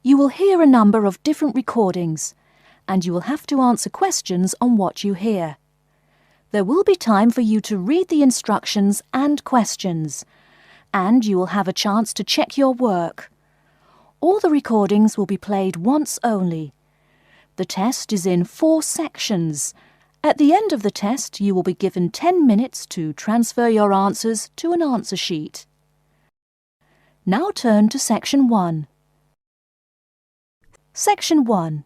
You will hear a number of different recordings, and you will have to answer questions on what you hear. There will be time for you to read the instructions and questions, and you will have a chance to check your work. All the recordings will be played once only. The test is in 4 sections. At the end of the test, you will be given 10 minutes to transfer your answers to an answer sheet. Now turn to Section 1. Section 1.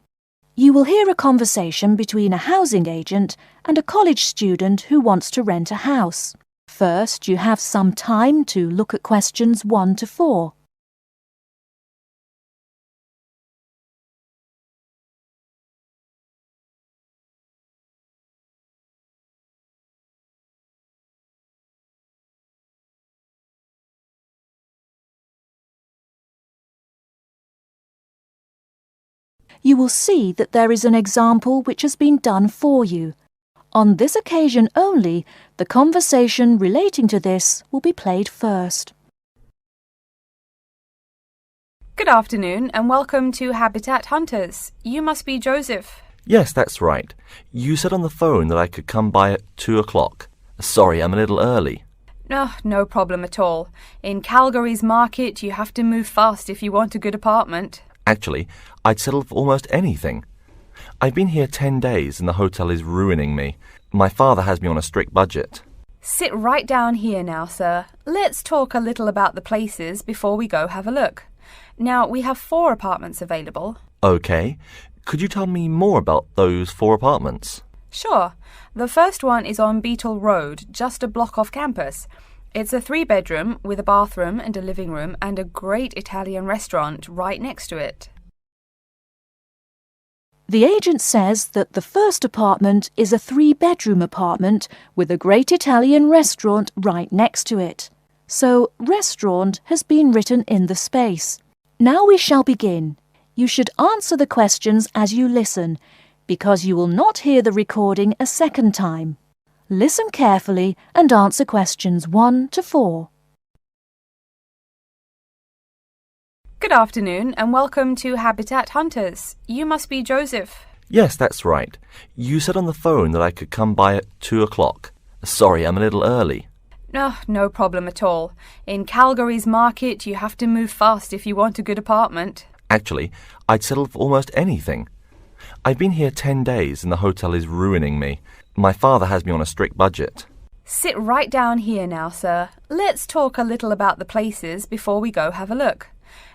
You will hear a conversation between a housing agent and a college student who wants to rent a house. First, you have some time to look at questions 1 to 4. You will see that there is an example which has been done for you. On this occasion only, the conversation relating to this will be played first. Good afternoon and welcome to Habitat Hunters. You must be Joseph. Yes, that's right. You said on the phone that I could come by at 2 o'clock. Sorry, I'm a little early. No problem at all. In Calgary's market, you have to move fast if you want a good apartment. Actually, I'd settle for almost anything. I've been here 10 days and the hotel is ruining me. My father has me on a strict budget. Sit right down here now, sir. Let's talk a little about the places before we go have a look. Now, we have 4 apartments available. Okay. Could you tell me more about those 4 apartments? Sure. The first one is on Beatle Road, just a block off campus. It's a 3-bedroom with a bathroom and a living room and a great Italian restaurant right next to it. The agent says that the first apartment is a 3-bedroom apartment with a great Italian restaurant right next to it. So, restaurant has been written in the space. Now we shall begin. You should answer the questions as you listen, because you will not hear the recording a second time. Listen carefully and answer questions 1 to 4. Good afternoon and welcome to Habitat Hunters. You must be Joseph. Yes, that's right. You said on the phone that I could come by at 2 o'clock. Sorry, I'm a little early. No problem at all. In Calgary's market, you have to move fast if you want a good apartment. Actually, I'd settle for almost anything. I've been here 10 days and the hotel is ruining me. My father has me on a strict budget. Sit right down here now, sir. Let's talk a little about the places before we go have a look.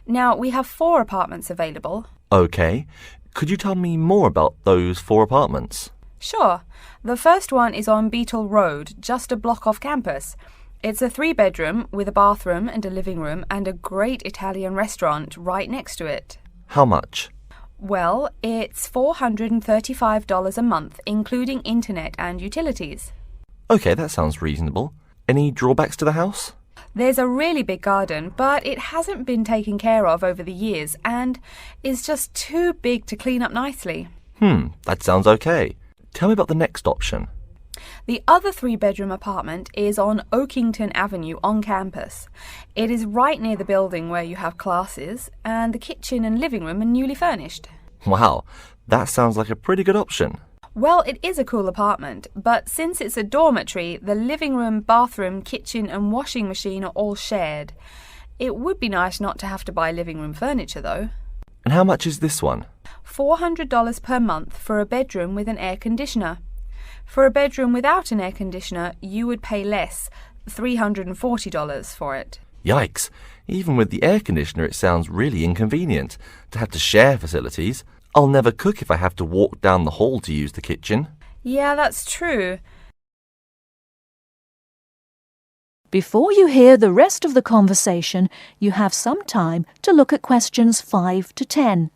Now, we have 4 apartments available. Okay. Could you tell me more about those 4 apartments? Sure. The first one is on Beatle Road, just a block off campus. It's a 3-bedroom with a bathroom and a living room and a great Italian restaurant right next to it. How much? Well, it's $435 a month, including internet and utilities. Okay, that sounds reasonable. Any drawbacks to the house? There's a really big garden, but it hasn't been taken care of over the years and is just too big to clean up nicely. That sounds okay. Tell me about the next option. The other 3-bedroom apartment is on Oakington Avenue on campus. It is right near the building where you have classes, and the kitchen and living room are newly furnished. Wow, that sounds like a pretty good option. Well, it is a cool apartment, but since it's a dormitory, the living room, bathroom, kitchen and washing machine are all shared. It would be nice not to have to buy living room furniture, though. And how much is this one? $400 per month for a bedroom with an air conditioner. For a bedroom without an air conditioner, you would pay less, $340 for it. Yikes! Even with the air conditioner, it sounds really inconvenient to have to share facilities. I'll never cook if I have to walk down the hall to use the kitchen. Yeah, that's true. Before you hear the rest of the conversation, you have some time to look at questions 5 to 10.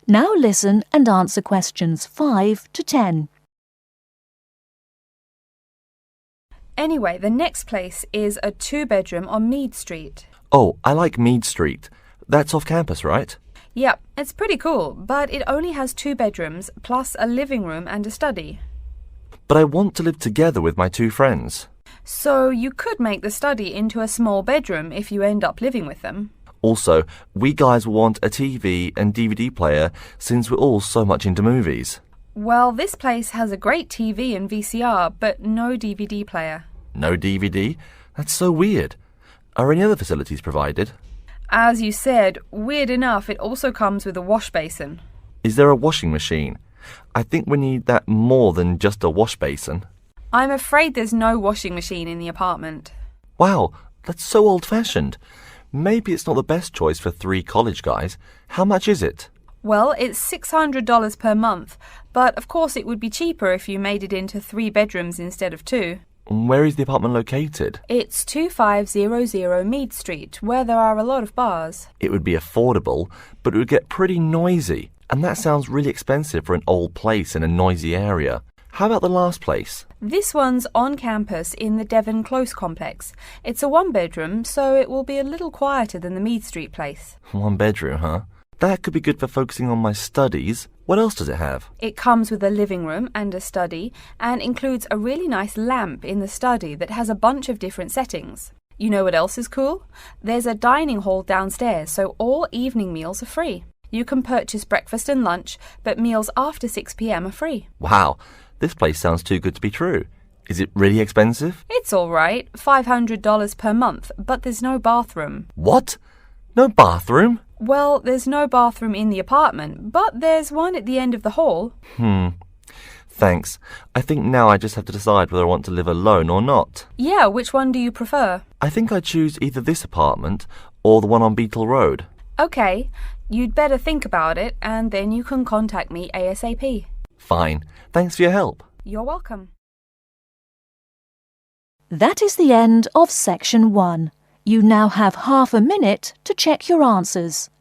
Now listen and answer questions 5 to 10. Anyway, the next place is a 2-bedroom on Mead Street. Oh, I like Mead Street. That's off campus, right? Yep, it's pretty cool, but it only has 2 bedrooms plus a living room and a study. But I want to live together with my 2 friends. So you could make the study into a small bedroom if you end up living with them. Also, we guys want a TV and DVD player since we're all so much into movies. Well, this place has a great TV and VCR, but no DVD player. No DVD? That's so weird. Are any other facilities provided? As you said, weird enough, it also comes with a wash basin. Is there a washing machine? I think we need that more than just a wash basin. I'm afraid there's no washing machine in the apartment. Wow, that's so old-fashioned. Maybe it's not the best choice for 3 college guys. How much is it? Well, it's $600 per month, but of course it would be cheaper if you made it into 3 bedrooms instead of 2. Where is the apartment located? It's 2500 Mead Street, where there are a lot of bars. It would be affordable, but it would get pretty noisy. And that sounds really expensive for an old place in a noisy area. How about the last place? This one's on campus in the Devon Close complex. It's a 1-bedroom, so it will be a little quieter than the Mead Street place. 1 bedroom, huh? That could be good for focusing on my studies. What else does it have? It comes with a living room and a study, and includes a really nice lamp in the study that has a bunch of different settings. You know what else is cool? There's a dining hall downstairs, so all evening meals are free. You can purchase breakfast and lunch, but meals after 6 p.m. are free. Wow, this place sounds too good to be true. Is it really expensive? It's all right, $500 per month, but there's no bathroom. What? No bathroom? Well, there's no bathroom in the apartment, but there's one at the end of the hall. Thanks. I think now I just have to decide whether I want to live alone or not. Yeah, which one do you prefer? I think I'd choose either this apartment or the one on Beatle Road. Okay, you'd better think about it, and then you can contact me ASAP. Fine. Thanks for your help. You're welcome. That is the end of Section 1. You now have half a minute to check your answers.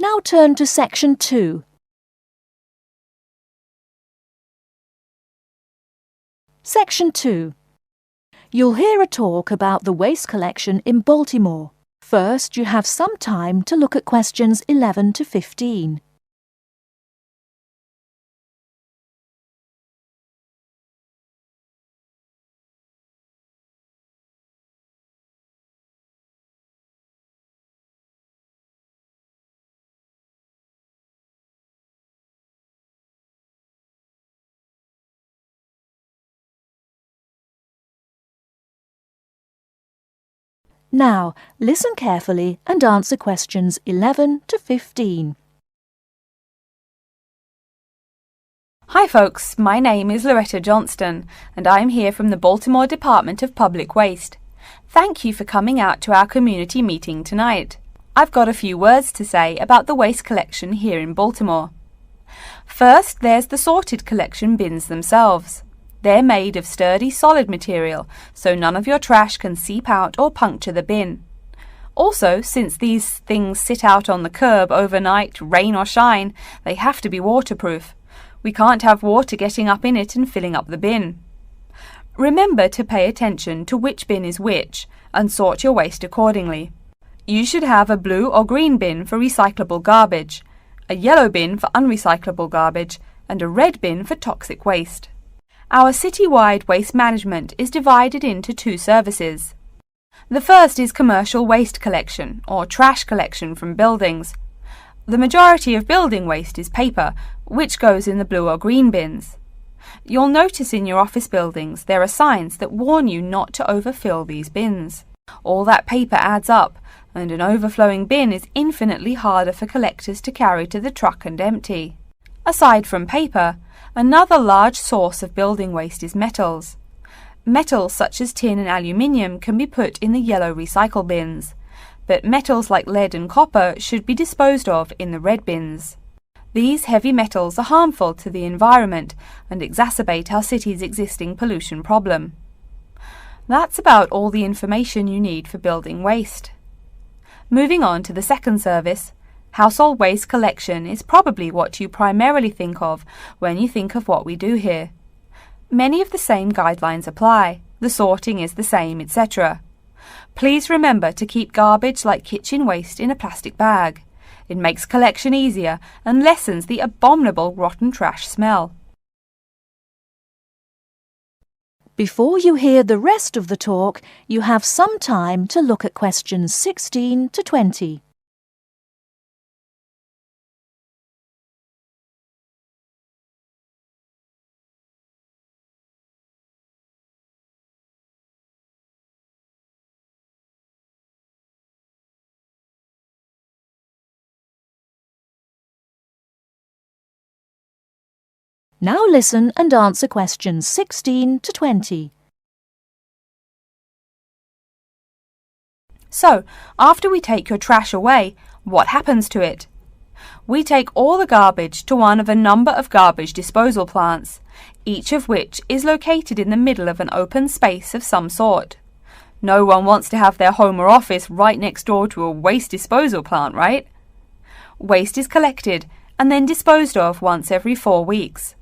Now turn to Section 2. Section 2. You'll hear a talk about the waste collection in Baltimore. First, you have some time to look at questions 11 to 15. Now, listen carefully and answer questions 11 to 15. Hi folks, my name is Loretta Johnston, and I'm here from the Baltimore Department of Public Waste. Thank you for coming out to our community meeting tonight. I've got a few words to say about the waste collection here in Baltimore. First, there's the sorted collection bins themselves. They're made of sturdy, solid material, so none of your trash can seep out or puncture the bin. Also, since these things sit out on the curb overnight, rain or shine, they have to be waterproof. We can't have water getting up in it and filling up the bin. Remember to pay attention to which bin is which, and sort your waste accordingly. You should have a blue or green bin for recyclable garbage, a yellow bin for unrecyclable garbage, and a red bin for toxic waste. Our citywide waste management is divided into 2 services. The first is commercial waste collection, or trash collection from buildings. The majority of building waste is paper, which goes in the blue or green bins. You'll notice in your office buildings there are signs that warn you not to overfill these bins. All that paper adds up, and an overflowing bin is infinitely harder for collectors to carry to the truck and empty. Aside from paper, another large source of building waste is metals. Metals such as tin and aluminium can be put in the yellow recycle bins, but metals like lead and copper should be disposed of in the red bins. These heavy metals are harmful to the environment and exacerbate our city's existing pollution problem. That's about all the information you need for building waste. Moving on to the second service, household waste collection is probably what you primarily think of when you think of what we do here. Many of the same guidelines apply, the sorting is the same, etc. Please remember to keep garbage like kitchen waste in a plastic bag. It makes collection easier and lessens the abominable rotten trash smell. Before you hear the rest of the talk, you have some time to look at questions 16 to 20. Now listen and answer questions 16 to 20. So, after we take your trash away, what happens to it? We take all the garbage to one of a number of garbage disposal plants, each of which is located in the middle of an open space of some sort. No one wants to have their home or office right next door to a waste disposal plant, right? Waste is collected and then disposed of once every 4 weeks.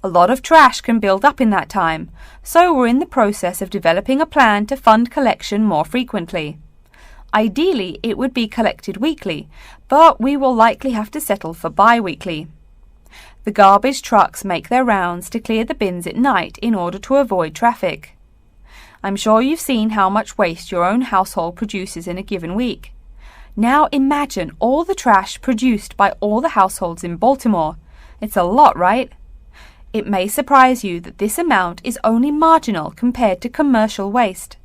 A lot of trash can build up in that time, so we're in the process of developing a plan to fund collection more frequently. Ideally, it would be collected weekly, but we will likely have to settle for bi-weekly. The garbage trucks make their rounds to clear the bins at night in order to avoid traffic. I'm sure you've seen how much waste your own household produces in a given week. Now imagine all the trash produced by all the households in Baltimore. It's a lot, right? It may surprise you that this amount is only marginal compared to commercial waste.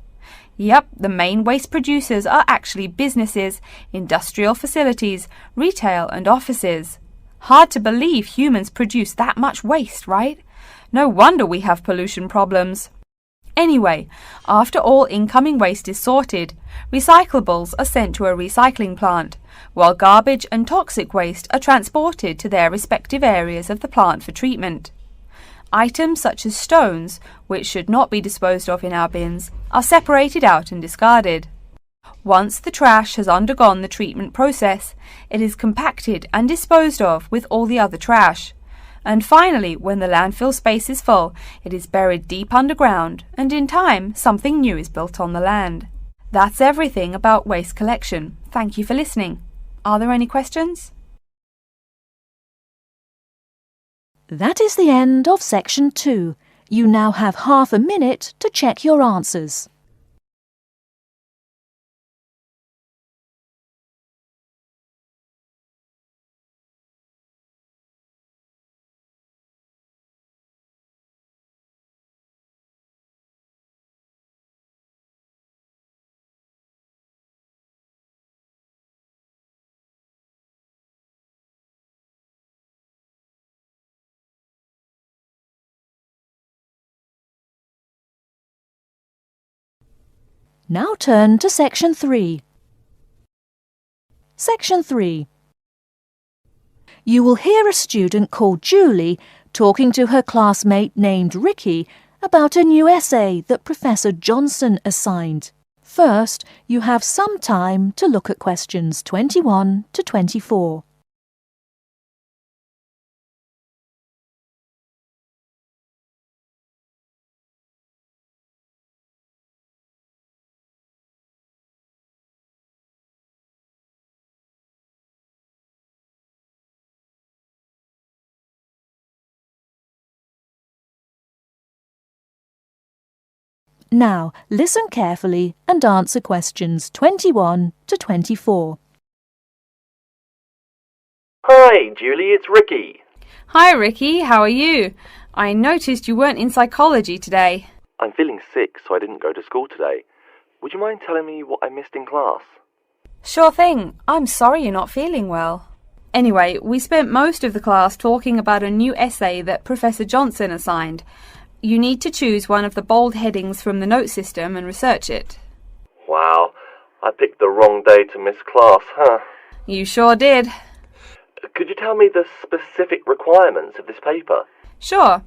Yep, the main waste producers are actually businesses, industrial facilities, retail and offices. Hard to believe humans produce that much waste, right? No wonder we have pollution problems. Anyway, after all incoming waste is sorted, recyclables are sent to a recycling plant, while garbage and toxic waste are transported to their respective areas of the plant for treatment. Items such as stones, which should not be disposed of in our bins, are separated out and discarded. Once the trash has undergone the treatment process, it is compacted and disposed of with all the other trash. And finally, when the landfill space is full, it is buried deep underground, and in time, something new is built on the land. That's everything about waste collection. Thank you for listening. Are there any questions? That is the end of section 2. You now have half a minute to check your answers. Now turn to section 3. Section 3. You will hear a student called Julie talking to her classmate named Ricky about a new essay that Professor Johnson assigned. First, you have some time to look at questions 21 to 24. Now, listen carefully and answer questions 21 to 24. Hi, Julie, it's Ricky. Hi Ricky, how are you? I noticed you weren't in psychology today. I'm feeling sick, so I didn't go to school today. Would you mind telling me what I missed in class? Sure thing. I'm sorry you're not feeling well. Anyway, we spent most of the class talking about a new essay that Professor Johnson assigned. You need to choose one of the bold headings from the note system and research it. Wow, I picked the wrong day to miss class, huh? You sure did. Could you tell me the specific requirements of this paper? Sure.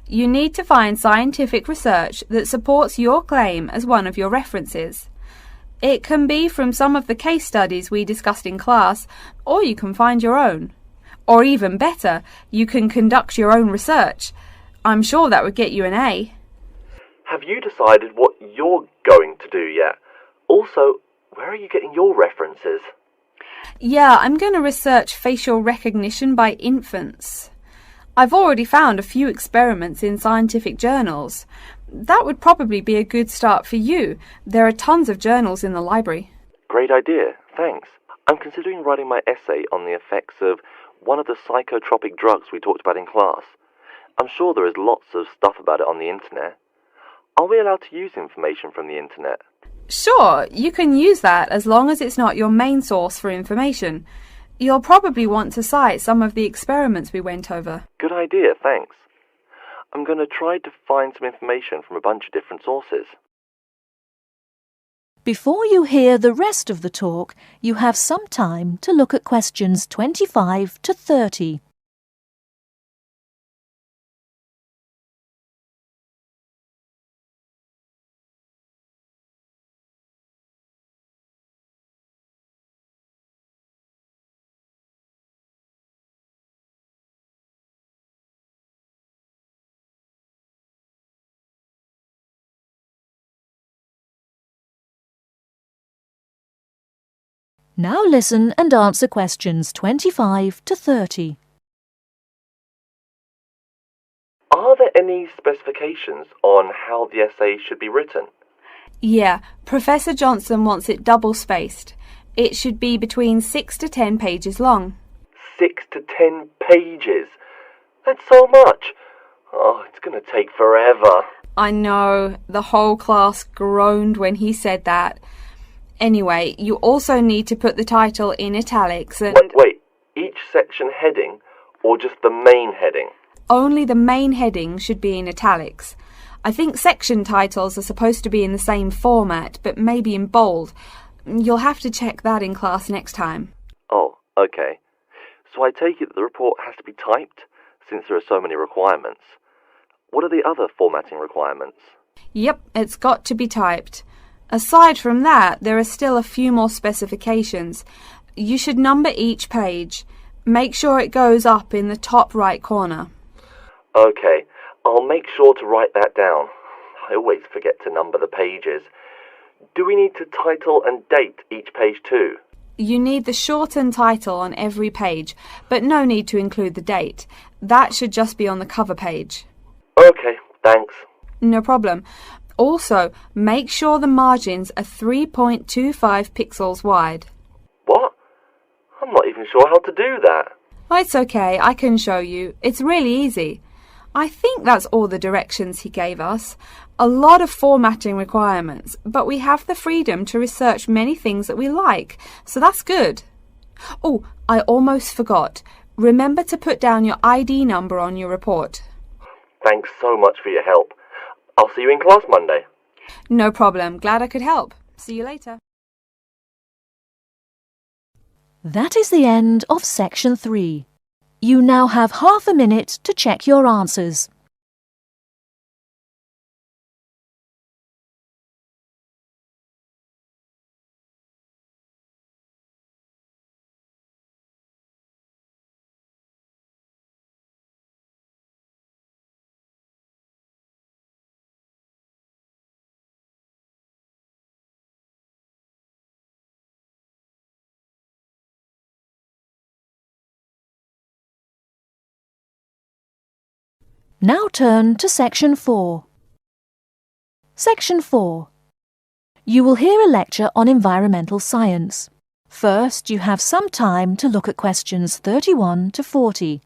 You need to find scientific research that supports your claim as one of your references. It can be from some of the case studies we discussed in class, or you can find your own. Or even better, you can conduct your own research. I'm sure that would get you an A. Have you decided what you're going to do yet? Also, where are you getting your references? Yeah, I'm going to research facial recognition by infants. I've already found a few experiments in scientific journals. That would probably be a good start for you. There are tons of journals in the library. Great idea, thanks. I'm considering writing my essay on the effects of one of the psychotropic drugs we talked about in class. I'm sure there is lots of stuff about it on the internet. Are we allowed to use information from the internet? Sure, you can use that as long as it's not your main source for information. You'll probably want to cite some of the experiments we went over. Good idea, thanks. I'm going to try to find some information from a bunch of different sources. Before you hear the rest of the talk, you have some time to look at questions 25 to 30. Now listen and answer questions 25 to 30. Are there any specifications on how the essay should be written? Yeah, Professor Johnson wants it double-spaced. It should be between 6 to 10 pages long. 6 to 10 pages? That's so much. Oh, it's going to take forever. I know, the whole class groaned when he said that. Anyway, you also need to put the title in italics and... Wait, each section heading or just the main heading? Only the main heading should be in italics. I think section titles are supposed to be in the same format, but maybe in bold. You'll have to check that in class next time. Oh, okay. So I take it that the report has to be typed, since there are so many requirements. What are the other formatting requirements? Yep, it's got to be typed. Aside from that, there are still a few more specifications. You should number each page. Make sure it goes up in the top right corner. Okay, I'll make sure to write that down. I always forget to number the pages. Do we need to title and date each page too? You need the shortened title on every page, but no need to include the date. That should just be on the cover page. Okay, thanks. No problem. Also, make sure the margins are 3.25 pixels wide. What? I'm not even sure how to do that. Oh, it's okay, I can show you. It's really easy. I think that's all the directions he gave us. A lot of formatting requirements, but we have the freedom to research many things that we like, so that's good. Oh, I almost forgot. Remember to put down your ID number on your report. Thanks so much for your help. I'll see you in class Monday. No problem. Glad I could help. See you later. That is the end of section 3. You now have half a minute to check your answers. Now turn to section 4. Section 4. You will hear a lecture on environmental science. First, you have some time to look at questions 31 to 40.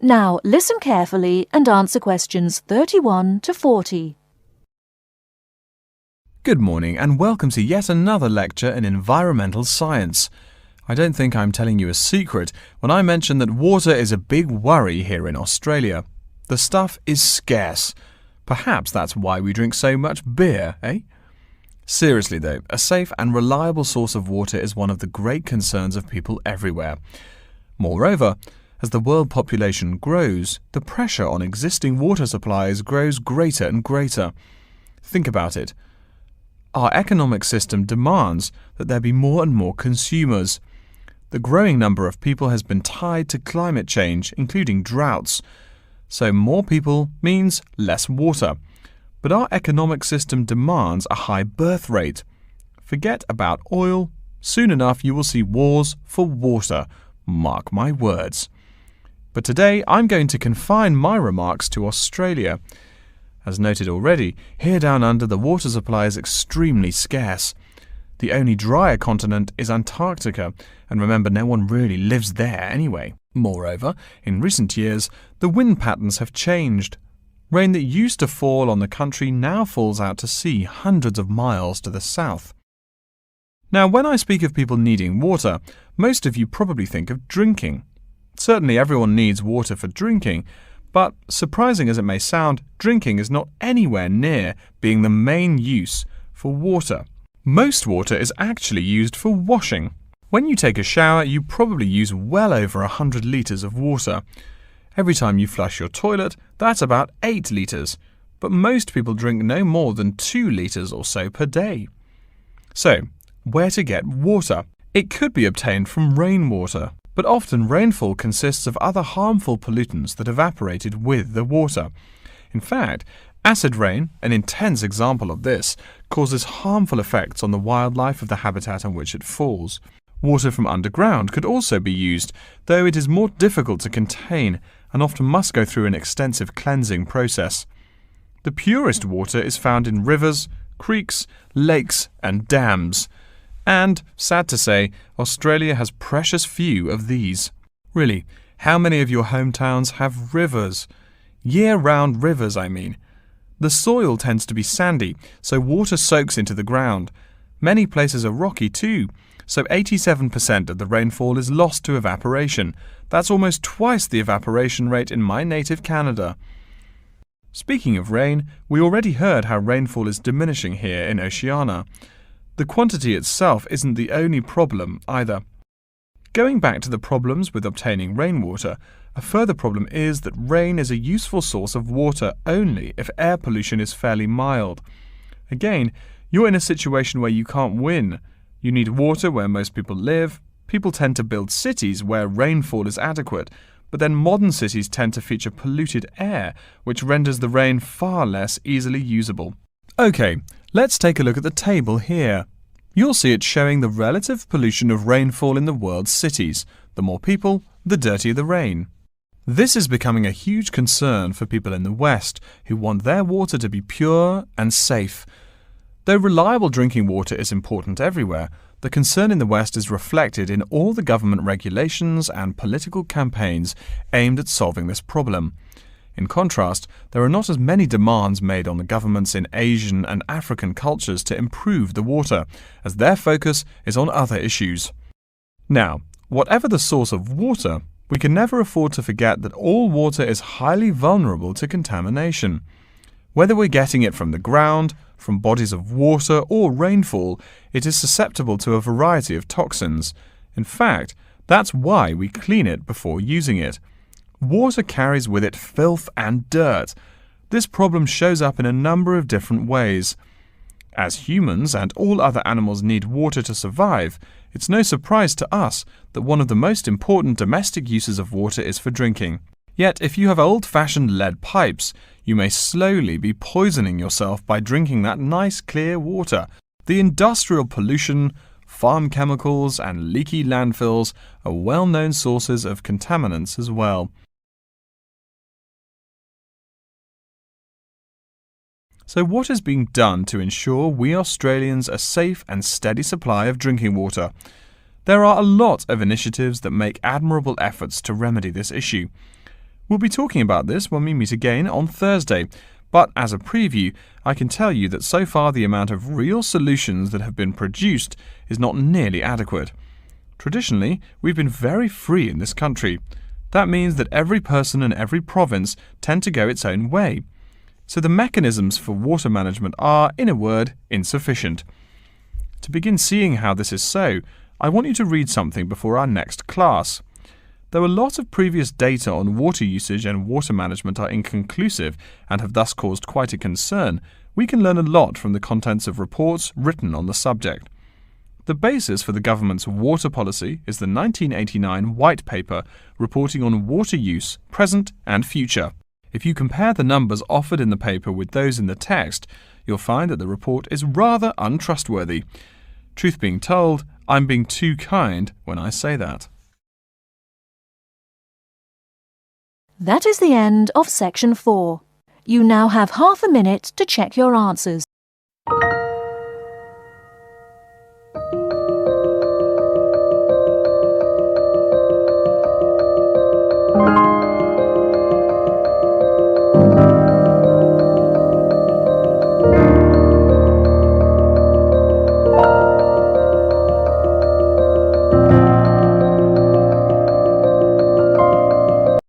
Now listen carefully and answer questions 31 to 40. Good morning and welcome to yet another lecture in environmental science. I don't think I'm telling you a secret when I mention that water is a big worry here in Australia. The stuff is scarce. Perhaps that's why we drink so much beer, eh? Seriously though, a safe and reliable source of water is one of the great concerns of people everywhere. Moreover, as the world population grows, the pressure on existing water supplies grows greater and greater. Think about it. Our economic system demands that there be more and more consumers. The growing number of people has been tied to climate change, including droughts. So more people means less water. But our economic system demands a high birth rate. Forget about oil. Soon enough you will see wars for water. Mark my words. But today I'm going to confine my remarks to Australia. As noted already, here down under the water supply is extremely scarce. The only drier continent is Antarctica, and remember no one really lives there anyway. Moreover, in recent years, the wind patterns have changed. Rain that used to fall on the country now falls out to sea hundreds of miles to the south. Now, when I speak of people needing water, most of you probably think of drinking. Certainly everyone needs water for drinking, but surprising as it may sound, drinking is not anywhere near being the main use for water. Most water is actually used for washing. When you take a shower, you probably use well over 100 litres of water. Every time you flush your toilet, that's about 8 litres, but most people drink no more than 2 litres or so per day. So, where to get water? It could be obtained from rainwater. But often rainfall consists of other harmful pollutants that evaporated with the water. In fact, acid rain, an intense example of this, causes harmful effects on the wildlife of the habitat on which it falls. Water from underground could also be used, though it is more difficult to contain and often must go through an extensive cleansing process. The purest water is found in rivers, creeks, lakes and dams. And, sad to say, Australia has precious few of these. Really, how many of your hometowns have rivers? Year-round rivers, I mean. The soil tends to be sandy, so water soaks into the ground. Many places are rocky too, so 87% of the rainfall is lost to evaporation. That's almost twice the evaporation rate in my native Canada. Speaking of rain, we already heard how rainfall is diminishing here in Oceania. The quantity itself isn't the only problem either. Going back to the problems with obtaining rainwater, a further problem is that rain is a useful source of water only if air pollution is fairly mild. Again, you're in a situation where you can't win. You need water where most people live. People tend to build cities where rainfall is adequate, but then modern cities tend to feature polluted air, which renders the rain far less easily usable. Okay, let's take a look at the table here. You'll see it showing the relative pollution of rainfall in the world's cities. The more people, the dirtier the rain. This is becoming a huge concern for people in the West who want their water to be pure and safe. Though reliable drinking water is important everywhere, the concern in the West is reflected in all the government regulations and political campaigns aimed at solving this problem. In contrast, there are not as many demands made on the governments in Asian and African cultures to improve the water, as their focus is on other issues. Now, whatever the source of water, we can never afford to forget that all water is highly vulnerable to contamination. Whether we're getting it from the ground, from bodies of water or rainfall, it is susceptible to a variety of toxins. In fact, that's why we clean it before using it. Water carries with it filth and dirt. This problem shows up in a number of different ways. As humans and all other animals need water to survive, it's no surprise to us that one of the most important domestic uses of water is for drinking. Yet, if you have old-fashioned lead pipes, you may slowly be poisoning yourself by drinking that nice clear water. The industrial pollution, farm chemicals and leaky landfills are well-known sources of contaminants as well. So what is being done to ensure we Australians a safe and steady supply of drinking water? There are a lot of initiatives that make admirable efforts to remedy this issue. We'll be talking about this when we meet again on Thursday, but as a preview, I can tell you that so far the amount of real solutions that have been produced is not nearly adequate. Traditionally, we've been very free in this country. That means that every person and every province tend to go its own way. So the mechanisms for water management are, in a word, insufficient. To begin seeing how this is so, I want you to read something before our next class. Though a lot of previous data on water usage and water management are inconclusive and have thus caused quite a concern, we can learn a lot from the contents of reports written on the subject. The basis for the government's water policy is the 1989 White Paper reporting on water use, present and future. If you compare the numbers offered in the paper with those in the text, you'll find that the report is rather untrustworthy. Truth being told, I'm being too kind when I say that. That is the end of Section 4. You now have half a minute to check your answers.